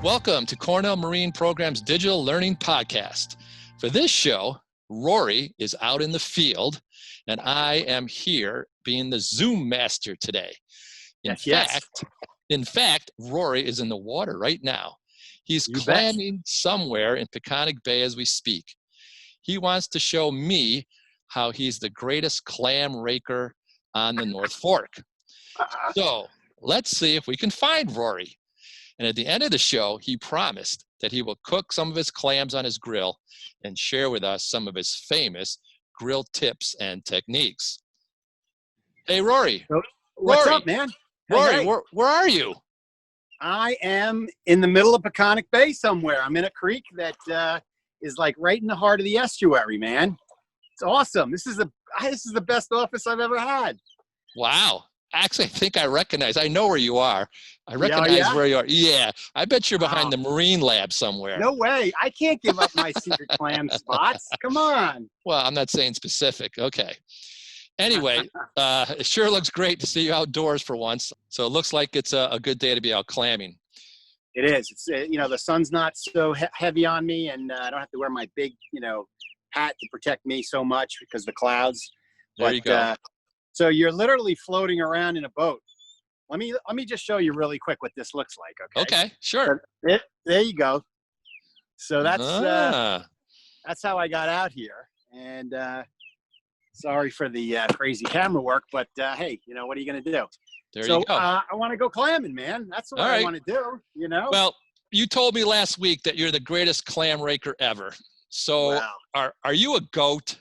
Welcome to Cornell Marine Program's Digital Learning Podcast. For this show, Rory is out in the field, and I am here being the Zoom master today. In fact, Rory is in the water right now. He's clamming somewhere in Peconic Bay as we speak. He wants to show me how he's the greatest clam raker on the North Fork. So let's see if we can find Rory. And at the end of the show, he promised that he will cook some of his clams on his grill and share with us some of his famous grill tips and techniques. Hey, Rory. What's up, man? Rory, hey. Where are you? I am in the middle of Peconic Bay somewhere. I'm in a creek that is like right in the heart of the estuary, man. It's awesome. This is the best office I've ever had. Wow. Actually, I think I know where you are. I recognize where you are. Yeah, I bet you're behind the Marine Lab somewhere. No way. I can't give up my secret clam spots. Come on. Well, I'm not saying specific. Okay. Anyway, it sure looks great to see you outdoors for once. So it looks like it's a good day to be out clamming. It is. It's the sun's not so heavy on me, and I don't have to wear my big hat to protect me so much because of the clouds. There you go. So you're literally floating around in a boat. Let me just show you really quick what this looks like. Okay, sure. So there you go. So that's how I got out here. And sorry for the crazy camera work, but hey, what are you gonna do? There you go. I want to go clamming, man. That's what I want to do. Well, you told me last week that you're the greatest clam raker ever. So are you a goat?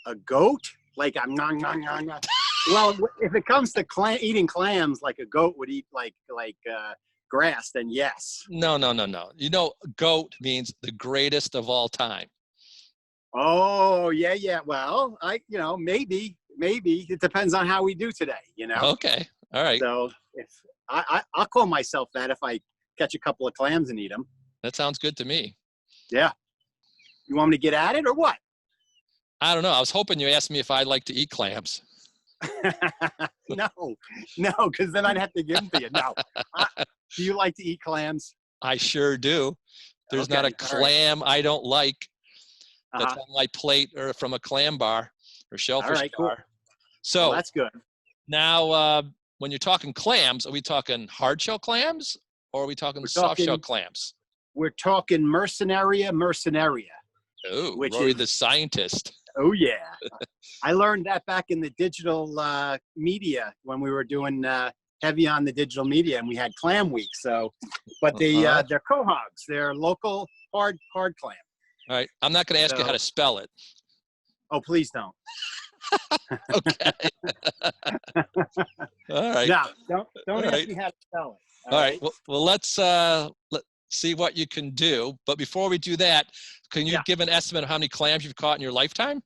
A goat? Like well, if it comes to eating clams, like a goat would eat like grass, then yes. No. Goat means the greatest of all time. Oh yeah. Well, maybe it depends on how we do today. Okay, all right. So if I'll call myself that if I catch a couple of clams and eat them. That sounds good to me. Yeah. You want me to get at it or what? I don't know. I was hoping you asked me if I'd like to eat clams. No, because then I'd have to give them to you. No. Do you like to eat clams? I sure do. There's not a clam I don't like that's on my plate or from a clam bar or shellfish bar. Cool. So that's good. Now, when you're talking clams, are we talking hard shell clams or are we talking soft shell clams? We're talking mercenaria. Oh, Rory the scientist. Oh, yeah. I learned that back in the digital media when we were doing heavy on the digital media and we had clam week. So, but they're quahogs. They're local hard clam. All right. I'm not going to ask you how to spell it. Oh, please don't. Okay. All right. No, don't ask me how to spell it. All right. Well, let's see what you can do. But before we do that, can you give an estimate of how many clams you've caught in your lifetime?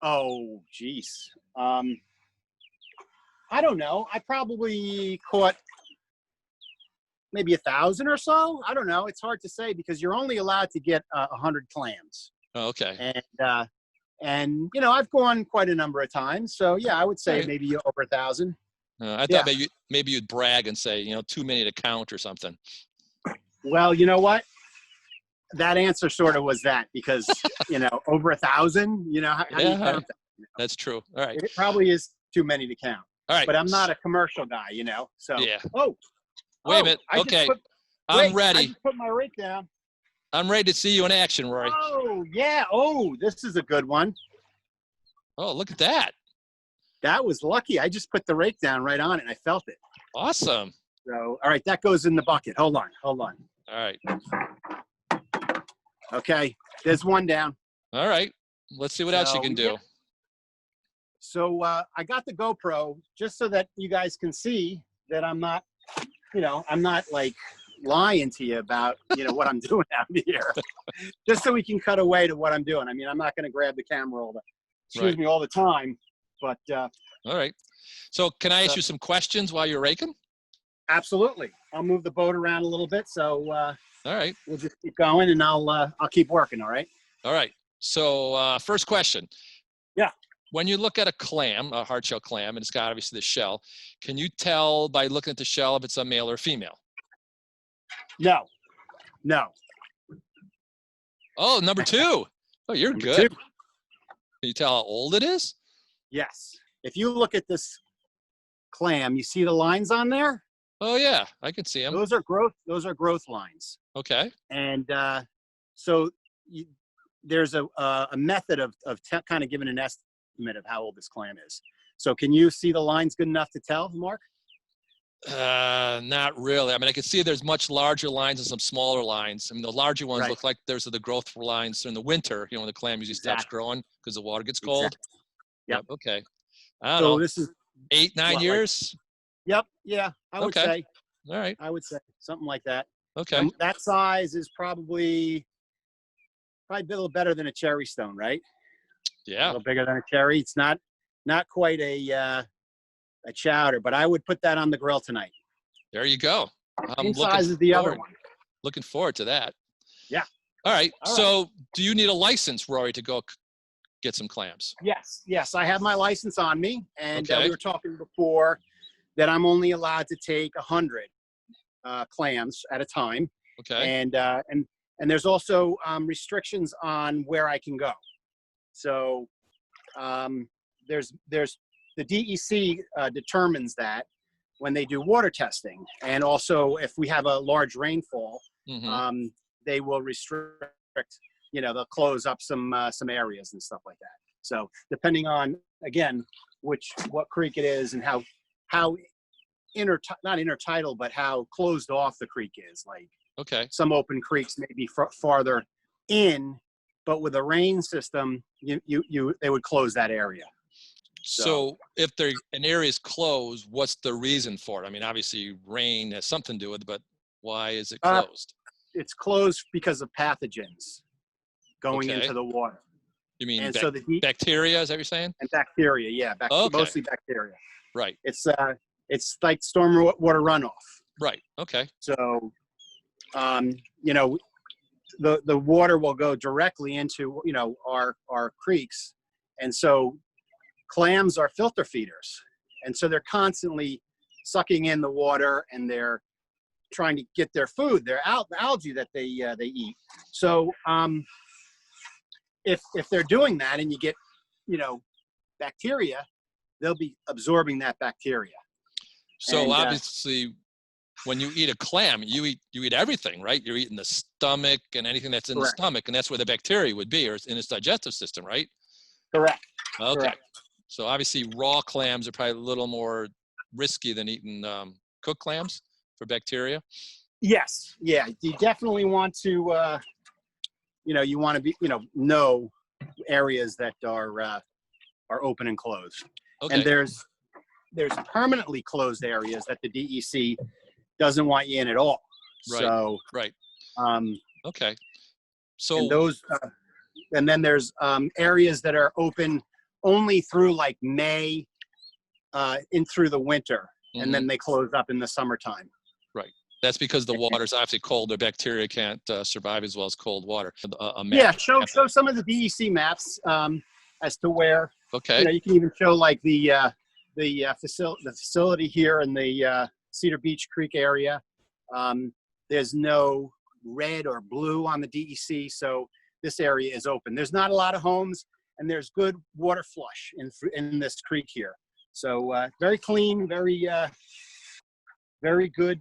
Oh, geez. I don't know. I probably caught maybe 1,000 or so. I don't know. It's hard to say because you're only allowed to get 100 clams. Oh, okay. And I've gone quite a number of times. So yeah, I would say maybe over 1,000. I thought maybe you'd brag and say, too many to count or something. Well, you know what? That answer sort of was that because, over 1,000, how do you count that? That's true. All right. It probably is too many to count. All right. But I'm not a commercial guy, so. Yeah. Oh. Wait a minute. Okay. I'm ready. I just put my rake down. I'm ready to see you in action, Rory. Oh, yeah. Oh, this is a good one. Oh, look at that. That was lucky. I just put the rake down right on it and I felt it. Awesome. So, all right, that goes in the bucket. Hold on. All right. Okay, there's one down. All right. Let's see what else you can do. So I got the GoPro just so that you guys can see that I'm not, I'm not like lying to you about, what I'm doing out here. Just so we can cut away to what I'm doing. I mean, I'm not going to grab the camera all the time, but. All right. So can I ask you some questions while you're raking? Absolutely. I'll move the boat around a little bit. So all right. We'll just keep going and I'll keep working. All right. All right. So first question. Yeah. When you look at a clam, a hard shell clam, and it's got obviously the shell, can you tell by looking at the shell if it's a male or female? No, no. Oh, number 2. Oh, you're Number good. 2. Can you tell how old it is? Yes. If you look at this clam, you see the lines on there? Oh yeah, I can see them. Those are growth lines. Okay. And so there's a method of kind of giving an estimate of how old this clam is. So can you see the lines good enough to tell, Mark? Not really. I mean, I can see there's much larger lines and some smaller lines. I mean, the larger ones look like those are the growth lines in the winter, when the clam usually stops growing because the water gets cold. Exactly. Yep. Okay. I don't know. This is 8-9 years? Yep. Yeah, I would say. All right. I would say something like that. Okay. And that size is probably a little better than a cherry stone, right? Yeah. A little bigger than a cherry. It's not quite a chowder, but I would put that on the grill tonight. There you go. Same size as the other one. Looking forward to that. Yeah. All right. So do you need a license, Rory, to go get some clams? Yes. I have my license on me, and we were talking before that I'm only allowed to take 100 clams at a time. Okay. And there's also restrictions on where I can go. So there's the DEC determines that when they do water testing, and also if we have a large rainfall, they will restrict. They'll close up some areas and stuff like that. So depending on, again, what creek it is and how not intertidal, but how closed off the creek is. Like some open creeks may be farther in, but with a rain system, they would close that area. So if an area is closed, what's the reason for it? I mean, obviously rain has something to do with it, but why is it closed? It's closed because of pathogens going into the water. You mean bacteria, is that what you're saying? And bacteria, yeah. Mostly bacteria. Right. It's like storm water runoff. Right. Okay. So, the water will go directly into, our creeks. And so clams are filter feeders. And so they're constantly sucking in the water, and they're trying to get their food, their algae that they eat. So if they're doing that and you get, bacteria, they'll be absorbing that bacteria. So obviously, when you eat a clam, you eat everything, right? You're eating the stomach and anything that's in the stomach, and that's where the bacteria would be, or in its digestive system, right? Correct. Okay. Correct. So obviously, raw clams are probably a little more risky than eating cooked clams for bacteria. Yes. Yeah. You definitely want to, you want to be, know areas that are open and closed. Okay. And there's permanently closed areas that the DEC doesn't want you in at all. Right. So, okay. So and those, and then there's areas that are open only through like May, in through the winter, and then they close up in the summertime. Right. That's because the water's obviously cold. The bacteria can't survive as well as cold water. Show some of the DEC maps as to where. Okay. You can even show like the facility here in the Cedar Beach Creek area. There's no red or blue on the DEC, so this area is open. There's not a lot of homes, and there's good water flush in this creek here. So very clean, very good.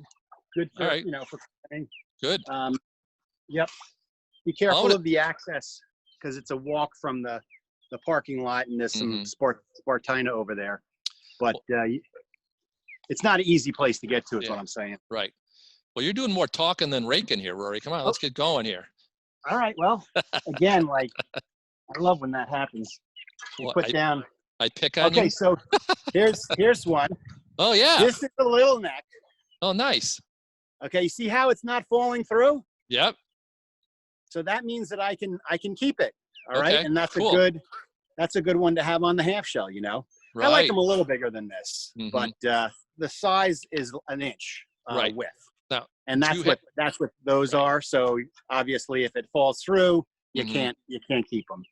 Good for, for cleaning. Good. Yep. Be careful of the access, because it's a walk from the parking lot, and there's some Spartina over there. But it's not an easy place to get to, is what I'm saying. Right. Well, you're doing more talking than raking here, Rory. Come on, let's get going here. All right. Well, again, I love when that happens. I pick on you. Okay, so here's one. Oh, yeah. This is the little neck. Oh, nice. Okay, you see how it's not falling through? Yep. So that means that I can keep it. All right, and that's cool. That's a good one to have on the half shell. Right. I like them a little bigger than this, but the size is an inch width. Now, and that's what those are. So obviously, if it falls through, you can't keep them.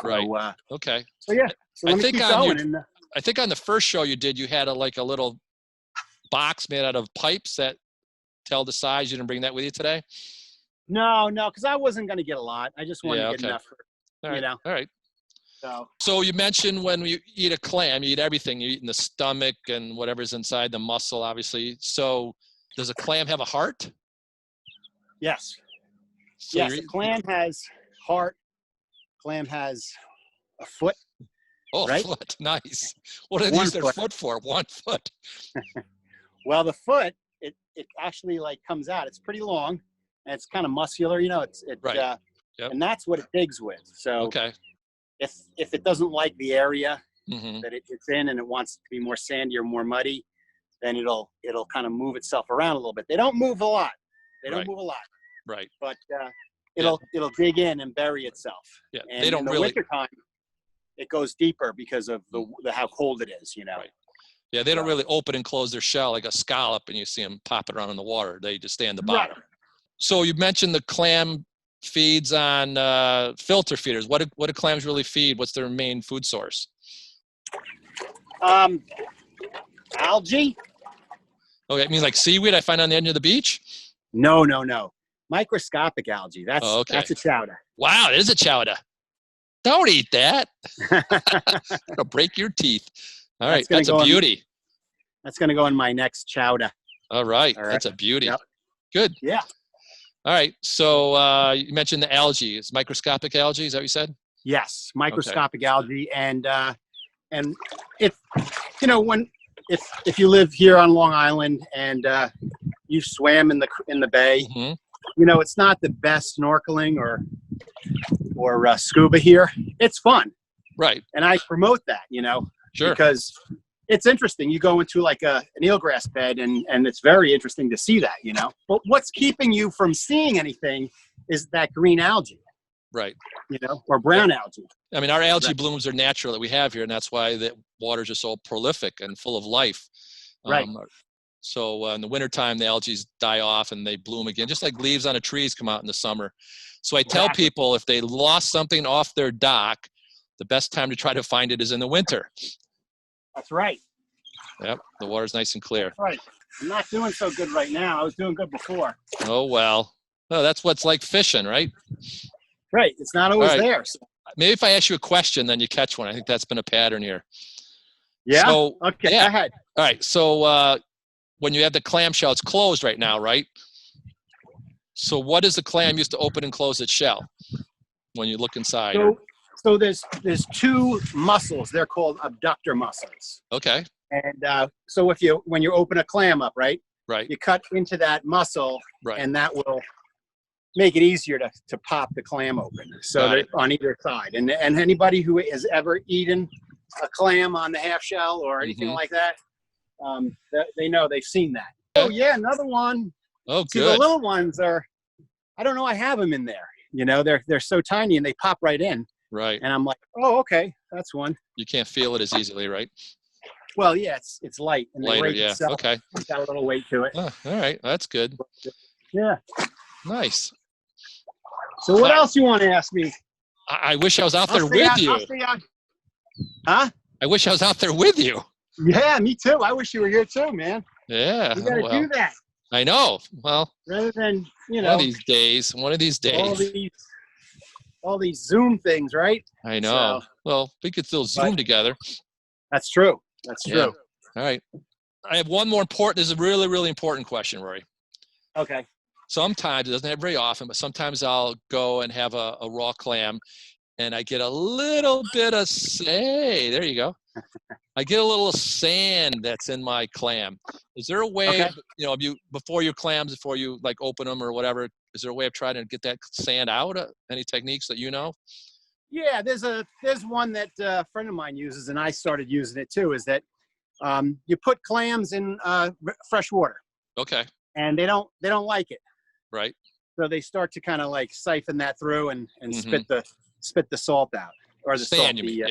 Right. So, okay. So yeah. So let me keep going. I think on the first show you did, you had a little box made out of pipes that tell the size? You didn't bring that with you today? No, because I wasn't going to get a lot. I just wanted to get enough for, All right. All right. So you mentioned when you eat a clam, you eat everything. You eat in the stomach and whatever's inside the muscle, obviously. So does a clam have a heart? Yes. So yes, a clam has heart. Clam has a foot. Oh, right? Foot. Nice. What do they use their foot for? 1 foot. Well, the foot, it actually like comes out. It's pretty long and it's kind of muscular, you know, Right. And that's what it digs with. So okay. If it doesn't like the area Mm-hmm. that it's in and it wants to be more sandy or more muddy, then it'll kind of move itself around a little bit. They don't move a lot. Right. But it'll dig in and bury itself. Yeah. And they don't in the really. wintertime, it goes deeper because of the how cold it is, you know. Right. Yeah, they don't really open and close their shell like a scallop, and you see them popping around in the water. They just stay on the bottom. Right. So you mentioned the clam feeds on filter feeders. What do clams really feed? What's their main food source? Algae? Okay, I mean like seaweed I find on the edge of the beach? No. Microscopic algae. That's a chowder. Wow, it is a chowder. Don't eat that. It'll break your teeth. All right, that's a beauty. That's going to go in my next chowder. All right, that's a beauty. Yep. Good. Yeah. All right, so you mentioned the algae. It's microscopic algae, is that what you said? Yes, microscopic algae. And if, you know, if you live here on Long Island and you swam in the bay, mm-hmm. you know, it's not the best snorkeling or scuba here. It's fun. Right. And I promote that, you know, sure. because it's interesting. You go into like an eelgrass bed and it's very interesting to see that, you know, but what's keeping you from seeing anything is that green algae. Right. You know, or brown algae. I mean, our algae blooms are natural that we have here, and that's why the waters are so prolific and full of life. Right. So in the wintertime, the algae die off and they bloom again, just like leaves on a trees come out in the summer. So I tell people if they lost something off their dock, the best time to try to find it is in the winter. That's right. Yep, the water's nice and clear. That's right. I'm not doing so good right now. I was doing good before. Oh, well. Oh, that's what's like fishing, right? Right. It's not always there. So. Maybe if I ask you a question, then you catch one. I think that's been a pattern here. Yeah? So, okay, go ahead. All right. So when you have the clamshell, it's closed right now, right? So what does the clam use to open and close its shell when you look inside? So there's two muscles. They're called abductor muscles. Okay. And so when you open a clam up, right? Right. You cut into that muscle, right. and that will make it easier to pop the clam open. So that on either side. And anybody who has ever eaten a clam on the half shell or anything like that, they know they've seen that. Oh yeah, another one. Oh, see, good. the little ones are, I don't know, I have them in there. You know, they're so tiny and they pop right in. Right. And I'm like, oh, okay, that's one. You can't feel it as easily, right? Well, yeah, it's light. And lighter, the weight yeah. itself, okay. It's got a little weight to it. Oh, all right, that's good. Yeah. Nice. So what else you want to ask me? I wish I was out there with you. Huh? I wish I was out there with you. Yeah, me too. I wish you were here too, man. Yeah. You got to do that. I know. Well, rather than, you know, one of these days. All these Zoom things, right? I know. So, well, we could still Zoom together. That's true. That's true. All right. I have one more important. This is a really, really important question, Rory. Okay. Sometimes, it doesn't happen very often, but sometimes I'll go and have a raw clam and I get a little bit of, there you go. I get a little sand that's in my clam. Is there a way, you know, before your clams, before you like open them or whatever, is there a way of trying to get that sand out? Any techniques that you know? Yeah, there's one that a friend of mine uses, and I started using it too, is that you put clams in fresh water. Okay. And they don't like it. Right. So they start to kind of like siphon that through and spit the salt out, or the sand, salt, you mean?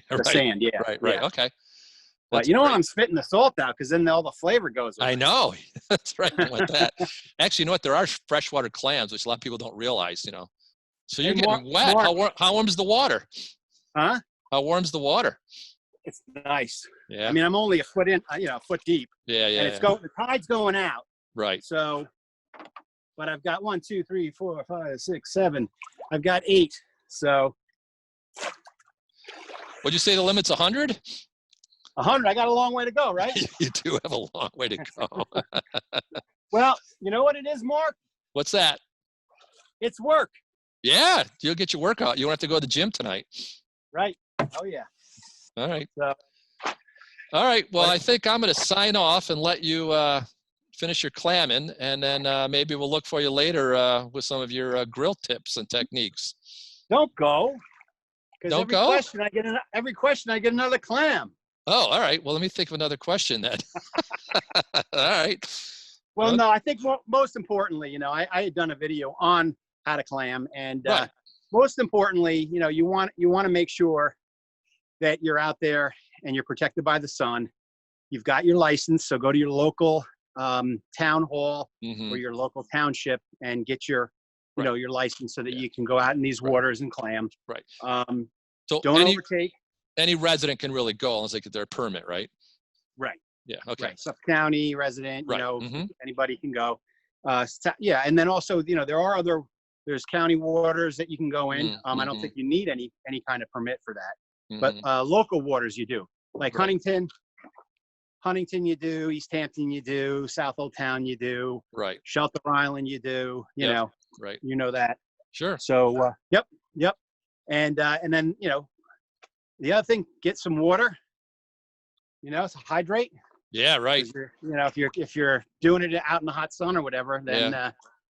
the sand. Yeah. Right. Yeah. Okay. But you know what? I'm spitting the salt out because then all the flavor goes away. I know. That's right. I want that. Actually, you know what? There are freshwater clams, which a lot of people don't realize, you know. So you're getting wet. How warm is the water? Huh? How warm's the water? It's nice. Yeah. I mean, I'm only a foot in, a foot deep. Yeah. And the tide's going out. Right. So but I've got 1, 2, 3, 4, 5, 6, 7. I've got 8. So Would you say the limit's 100? 100. I got a long way to go, right? You do have a long way to go. Well, you know what it is, Mark? What's that? It's work. Yeah, you'll get your workout. You won't have to go to the gym tonight. Right. Oh, yeah. All right. So, All right. Well, I think I'm going to sign off and let you finish your clamming, and then maybe we'll look for you later with some of your grill tips and techniques. don't go. Because Don't go? Every question I get another clam. Oh, all right. Well, let me think of another question then. All right. Well, no, I think most importantly, you know, I had done a video on how to clam, and Right. most importantly, you know, you want to make sure that you're out there and you're protected by the sun. You've got your license, so go to your local town hall or your local township and get your, you know, your license so that you can go out in these waters and clam. Right. So don't overtake. Any resident can really go unless they get their permit, right? Right. Yeah. Okay. Right. Suffolk County resident, you Right. know, anybody can go. Yeah, and then also, you know, there's county waters that you can go in. I don't think you need any kind of permit for that. But local waters you do. Like Huntington you do, East Hampton you do, South Old Town you do, Right. Shelter Island you do, you know. Right. You know that. Sure. So yep. And then, you know, the other thing, get some water. You know, so hydrate. Yeah, right. You know, if you're doing it out in the hot sun or whatever, then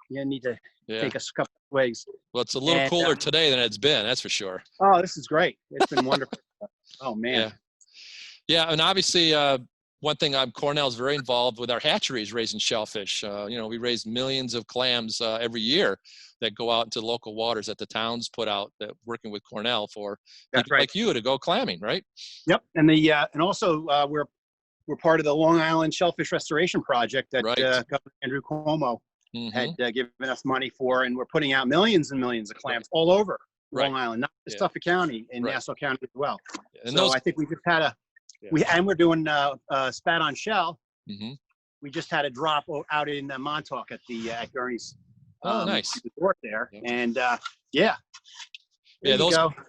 you need to take a couple of swigs. Well, it's a little cooler today than it's been, that's for sure. Oh, this is great. It's been wonderful. Oh, man. Yeah, and obviously, one thing, Cornell's very involved with our hatcheries raising shellfish. You know, we raise millions of clams every year that go out into local waters that the towns put out, that working with Cornell for people like you to go clamming, right? Yep, and and also we're part of the Long Island Shellfish Restoration Project that Governor Andrew Cuomo had given us money for, and we're putting out millions and millions of clams all over Long Island, not just Suffolk County and Nassau County as well. And so I think we just had we're doing spat on shell. We just had a drop out in Montauk at Gurney's resort there, and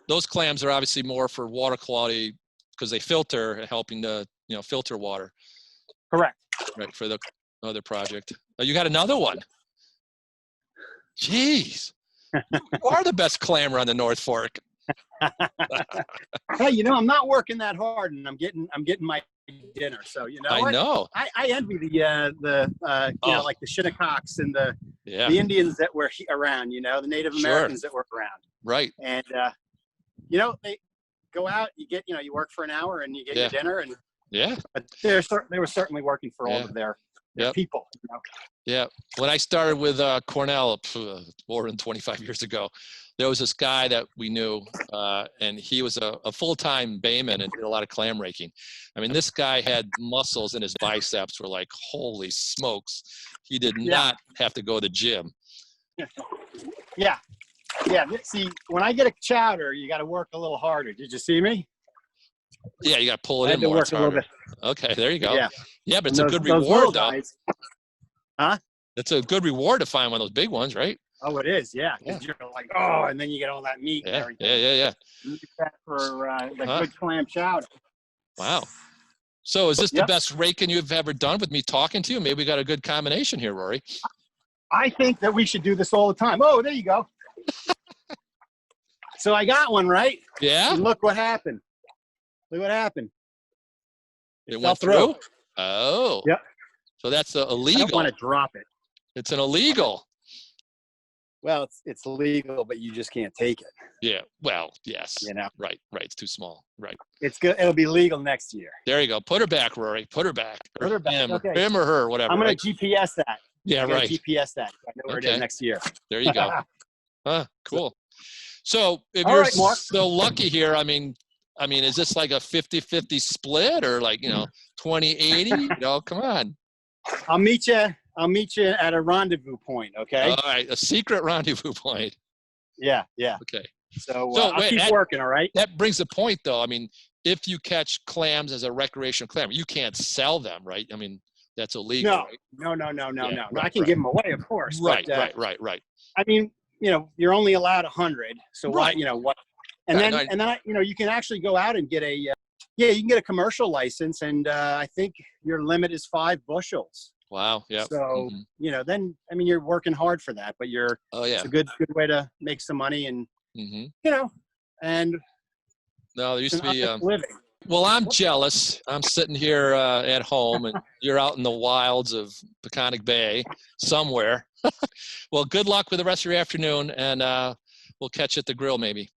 those clams are obviously more for water quality because they filter, helping to filter water. Correct. Right, for the other project. Oh, you got another one. Jeez, you are the best clammer on the North Fork. Hey, you know, I'm not working that hard, and I'm getting my dinner. So you know, I know. I envy the you know, like the Shinnecox and the Indians that were around. You know, the Native Americans that were around. Right. And you know, they go out. You get, you know, you work for an hour and you get your dinner, and but they were certainly working for all of their people. You know? Yeah. When I started with Cornell more than 25 years ago, there was this guy that we knew, and he was a full-time bayman and did a lot of clam raking. I mean, this guy had muscles, and his biceps were like, holy smokes. He did not have to go to the gym. Yeah. See, when I get a chowder, you got to work a little harder. Did you see me? Yeah, you got to pull it in more. It's harder. Okay, there you go. Yeah, but it's a good reward, though. Huh? It's a good reward to find one of those big ones, right? Oh, it is, because you're like, oh, and then you get all that meat and everything. Yeah. You get that for the good clam chowder. Wow. So is this the best raking you've ever done with me talking to you? Maybe we got a good combination here, Rory. I think that we should do this all the time. Oh, there you go. So I got one, right? Yeah. And look what happened. Look what happened. It went through? Oh. Yep. So that's illegal. I don't want to drop it. It's an illegal. Well, it's illegal, but you just can't take it. Yeah. Well, yes. You know. Right. It's too small. Right. It's good. It'll be legal next year. There you go. Put her back, Rory. Put her back. Put her back. Him or her, whatever. I'm going to GPS that. Yeah, right. GPS that. I know where it is next year. There you go. Cool. So if you're so lucky here, I mean, is this like a 50-50 split or like, 20-80? Come on. I'll meet you at a rendezvous point, okay? All right, a secret rendezvous point. Yeah. Okay. So I'll keep working, all right? That brings a point, though. I mean, if you catch clams as a recreational clammer, you can't sell them, right? I mean, that's illegal. No, right? no. Right, I can give them away, of course. Right, But, right. I mean, you're only allowed 100. So why, Right. what? And Yeah, then, you can actually go out and get you can get a commercial license, and I think your limit is 5 bushels. Wow. Yeah. So, then, I mean, you're working hard for that, but Oh yeah. it's a good way to make some money, and, and No, there it's used an to be. honest living. Well, I'm jealous. I'm sitting here at home, and you're out in the wilds of Peconic Bay somewhere. Well, good luck with the rest of your afternoon, and we'll catch you at the grill maybe.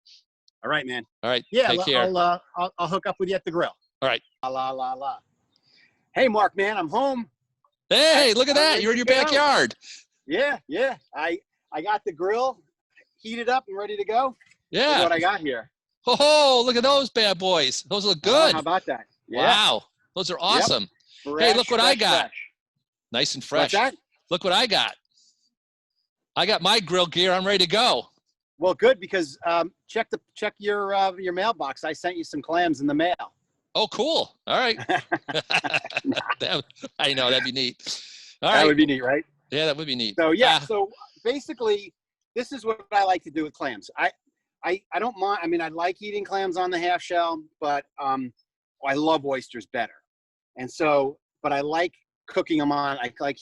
All right, man. All right. Yeah, Take care. I'll hook up with you at the grill. All right. La. Hey, Mark, man, I'm home. Hey, look at that. You're in your backyard. Yeah. I got the grill heated up and ready to go. Yeah. Look what I got here. Oh, look at those bad boys. Those look good. How about that? Yeah. Wow. Those are awesome. Yep. Hey, look what I got. Fresh. Nice and fresh. What's that? Look what I got. I got my grill gear. I'm ready to go. Well, good, because check your mailbox. I sent you some clams in the mail. Oh, cool. All right. I know, that'd be neat. All right. That would be neat, right? Yeah, that would be neat. So so basically, this is what I like to do with clams. I don't mind. I mean, I like eating clams on the half shell, but I love oysters better. And so, but I like cooking them on. I like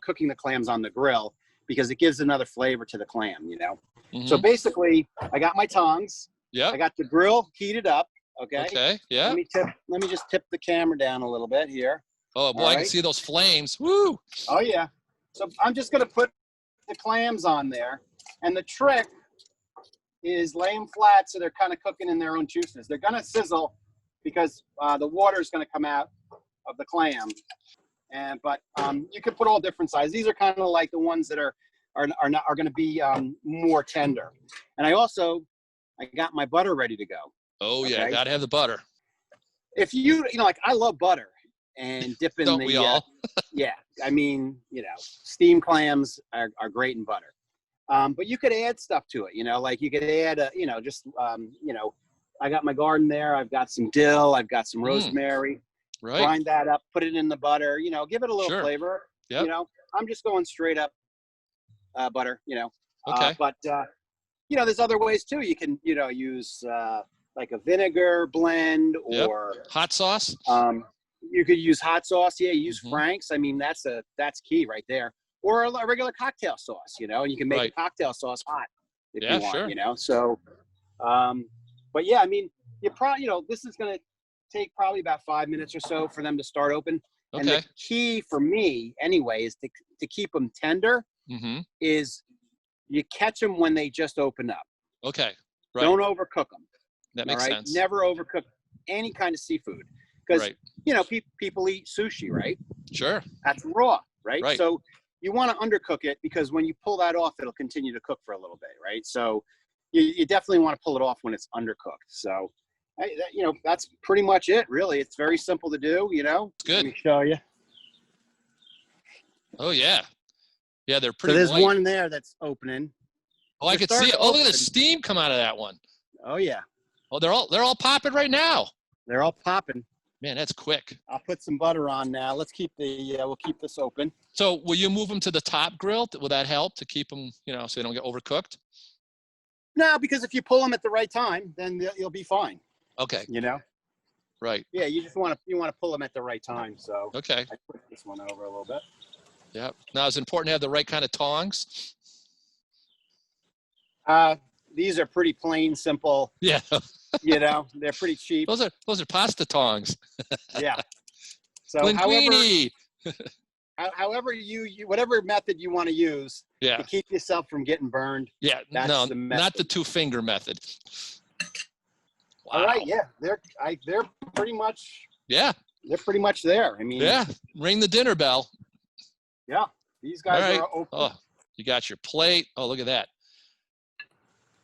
cooking the clams on the grill because it gives another flavor to the clam. Mm-hmm. So basically, I got my tongs. Yeah. I got the grill heated up. Okay. Okay. Yeah. Let me just tip the camera down a little bit here. Oh boy, I can see those flames. Woo! Oh yeah. So I'm just gonna put the clams on there, and the trick is lay them flat so they're kind of cooking in their own juices. They're gonna sizzle because the water is gonna come out of the clam, but you can put all different sizes. These are kind of like the ones that are gonna be more tender. And I got my butter ready to go. Oh yeah, gotta have the butter. If you like, I love butter and dip in Don't we all? Yeah, I mean, steamed clams are great in butter. But you could add stuff to it, like you could add, I got my garden there. I've got some dill. I've got some rosemary. Right. Grind that up, put it in the butter, give it a little flavor. Yep. I'm just going straight up butter, Okay. But, there's other ways too. You can, use like a vinegar blend or hot sauce. You could use hot sauce. Yeah, use Frank's. I mean, that's key right there. Or a regular cocktail sauce, and you can make a cocktail sauce hot if you want, sure. So, but yeah, I mean, you probably, this is going to take probably about 5 minutes or so for them to start open. Okay. And the key for me, anyway, is to keep them tender. Is you catch them when they just open up. Okay. Right. Don't overcook them. That makes sense. Never overcook any kind of seafood because people eat sushi, right? Sure. That's raw, right? Right. So you want to undercook it because when you pull that off, it'll continue to cook for a little bit, right? So you definitely want to pull it off when it's undercooked. So that's pretty much it, really. It's very simple to do. It's good. Let me show you. Oh yeah. Yeah, they're pretty. So there's white. one there that's opening. Oh, I could see it. Oh, look at the steam come out of that one. Oh yeah. Oh, they're all popping right now. They're all popping. Man, that's quick. I'll put some butter on now. Let's keep we'll keep this open. So will you move them to the top grill? Will that help to keep them, so they don't get overcooked? No, because if you pull them at the right time, then you'll be fine. Okay. Right. Yeah, you just want to pull them at the right time. So okay. I put this one over a little bit. Yeah. Now it's important to have the right kind of tongs. These are pretty plain, simple. Yeah. They're pretty cheap. Those are pasta tongs. Yeah. So linguine. however you whatever method you want to use to keep yourself from getting burned. Yeah. That's no, not the 2-finger method. Wow. All right. Yeah. They're pretty much. Yeah. They're pretty much there. I mean. Yeah. Ring the dinner bell. Yeah. These guys are open. Oh, you got your plate. Oh, look at that.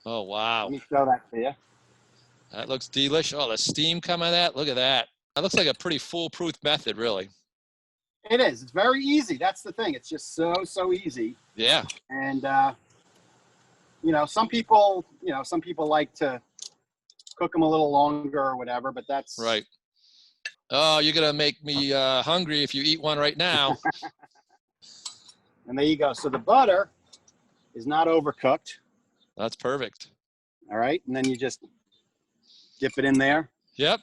Oh, wow. Let me show that to you. That looks delish. Oh, the steam coming out of that. Look at that. That looks like a pretty foolproof method, really. It is. It's very easy. That's the thing. It's just so easy. Yeah. And, some people like to cook them a little longer or whatever, but that's right. Oh, you're going to make me hungry if you eat one right now. And there you go. So the butter is not overcooked. That's perfect. All right. And then you just dip it in there. Yep.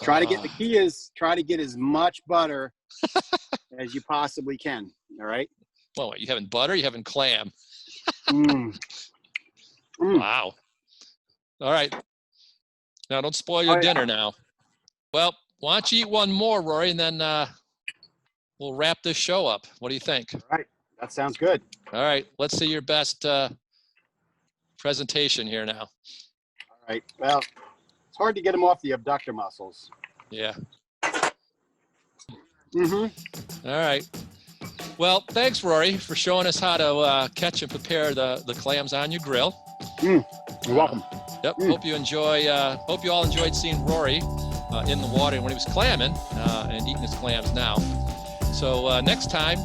The key is try to get as much butter as you possibly can. All right. Well, what, you having butter? You having clam? Wow. All right. Now don't spoil your dinner now. Well, why don't you eat one more, Rory, and then we'll wrap this show up. What do you think? All right. That sounds good. All right. Let's see your best presentation here now. All right. Well, it's hard to get them off the abductor muscles. Yeah. All right. Well, thanks, Rory, for showing us how to catch and prepare the clams on your grill. You're welcome. Yep. Hope you all enjoyed seeing Rory in the water when he was clamming and eating his clams now. So next time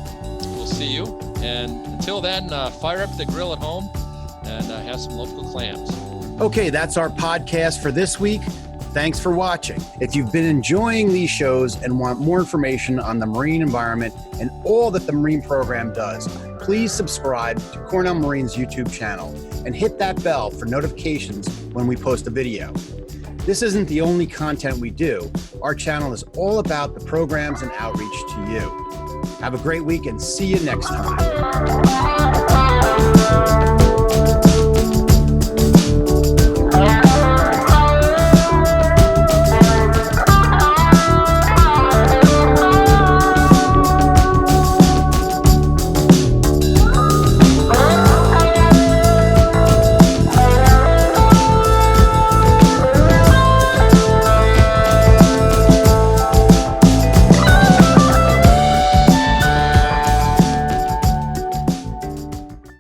we'll see you. And until then, fire up the grill at home and have some local clams. Okay, that's our podcast for this week. Thanks for watching. If you've been enjoying these shows and want more information on the marine environment and all that the Marine program does, please subscribe to Cornell Marine's YouTube channel and hit that bell for notifications when we post a video. This isn't the only content we do. Our channel is all about the programs and outreach to you. Have a great week and see you next time.